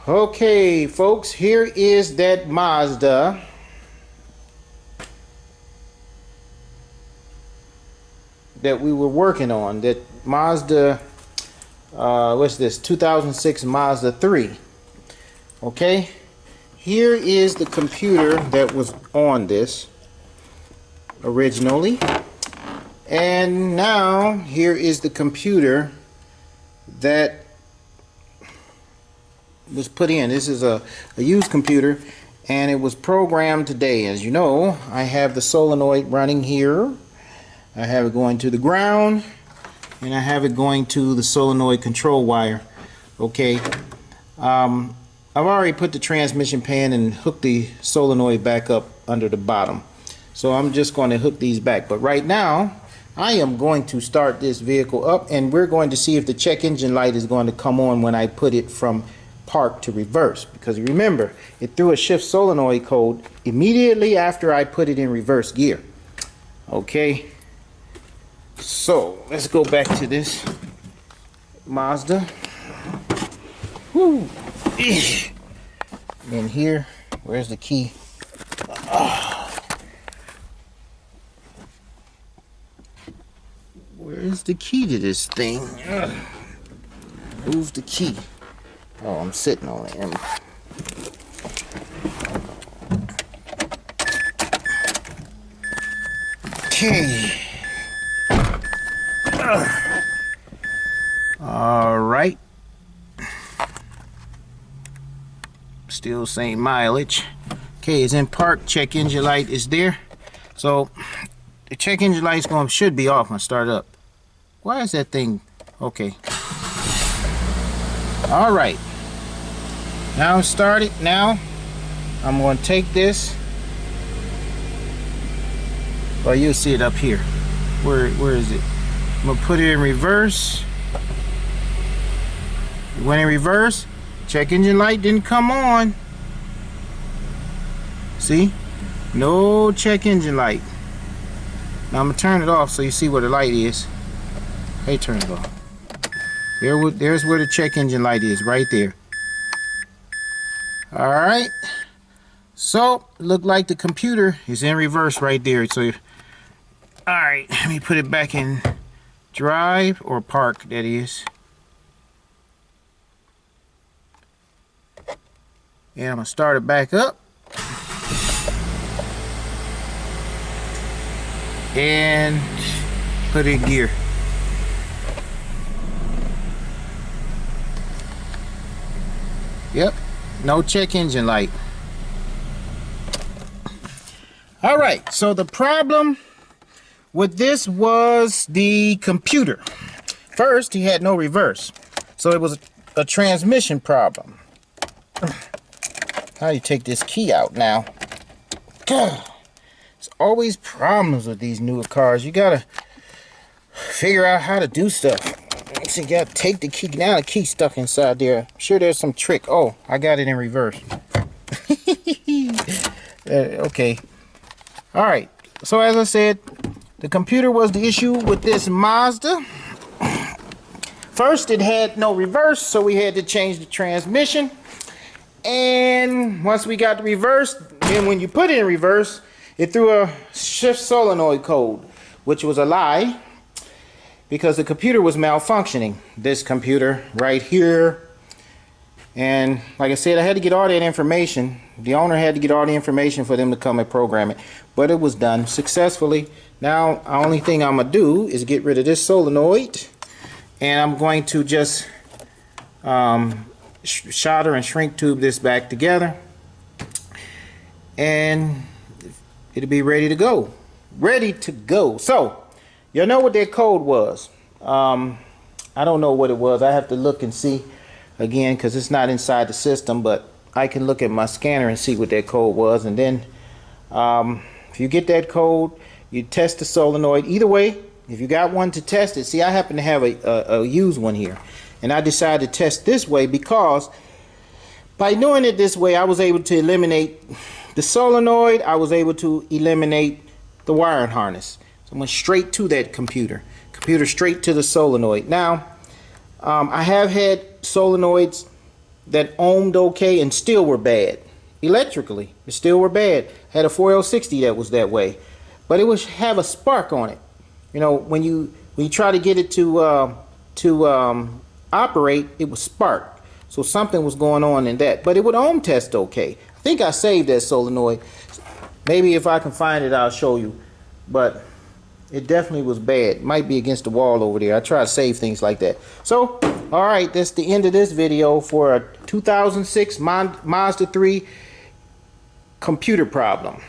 Okay, folks, here is that Mazda that we were working on. That Mazda, what's this? 2006 Mazda 3. Okay, here is the computer that was on this originally, and now here is the computer that was put in. This is a used computer, and it was programmed today. As you know, I have the solenoid running here. I have it going to the ground, and I have it going to the solenoid control wire. Okay, I've already put the transmission pan and hooked the solenoid back up under the bottom, so I'm just going to hook these back. But right now I am going to start this vehicle up, and we're going to see if the check engine light is going to come on when I put it from park to reverse, because remember, it threw a shift solenoid code immediately after I put it in reverse gear. Okay, so let's go back to this Mazda. Woo. In here, where's the key? Where's the key to this thing? Who's the key? Oh, I'm sitting on it. Okay. All right. Still same mileage. Okay, it's in park. Check engine light is there. So the check engine light should be off when I start up. Why is that thing? Okay. All right. Now started. Now I'm going to take this. Oh, you'll see it up here. Where is it? I'm going to put it in reverse. It went in reverse. Check engine light didn't come on. See? No check engine light. Now I'm going to turn it off so you see where the light is. Hey, turn it off. There's where the check engine light is, right there. All right. So, look like the computer is in reverse right there. So, all right, let me put it back in drive or park, that is. And I'm gonna start it back up. And put it in gear. Yep, no check engine light. All right, so the problem with this was the computer. First, he had no reverse, so it was a transmission problem. How do you take this key out now? There's always problems with these newer cars. You gotta figure out how to do stuff. So you gotta take the key. Now the key's stuck inside there. I'm sure there's some trick. Oh, I got it in reverse. Okay. All right. So as I said, the computer was the issue with this Mazda. First, it had no reverse, so we had to change the transmission. And once we got the reverse, then when you put it in reverse, it threw a shift solenoid code, which was a lie, because the computer was malfunctioning. This computer right here. And like I said, I had to get all that information. The owner had to get all the information for them to come and program it. But it was done successfully. Now, the only thing I'm going to do is get rid of this solenoid. And I'm going to just solder and shrink tube this back together. And it'll be ready to go. Ready to go. So, you know what that code was. I don't know what it was. I have to look and see again because it's not inside the system, but I can look at my scanner and see what that code was. And then if you get that code, you test the solenoid. Either way, if you got one to test it, see, I happen to have a used one here, and I decided to test this way because by doing it this way, I was able to eliminate the solenoid. I was able to eliminate the wiring harness. So I went straight to that computer straight to the solenoid. Now I have had solenoids that ohmed okay and still were bad. Electrically, it still were bad. Had a 4060 that was that way, but it would have a spark on it. You know, when you try to get it to operate, it would spark. So something was going on in that, but it would ohm test okay. I think I saved that solenoid. Maybe if I can find it, I'll show you. But it definitely was bad. Might be against the wall over there. I try to save things like that. So, all right, that's the end of this video for a 2006 Mazda 3 computer problem.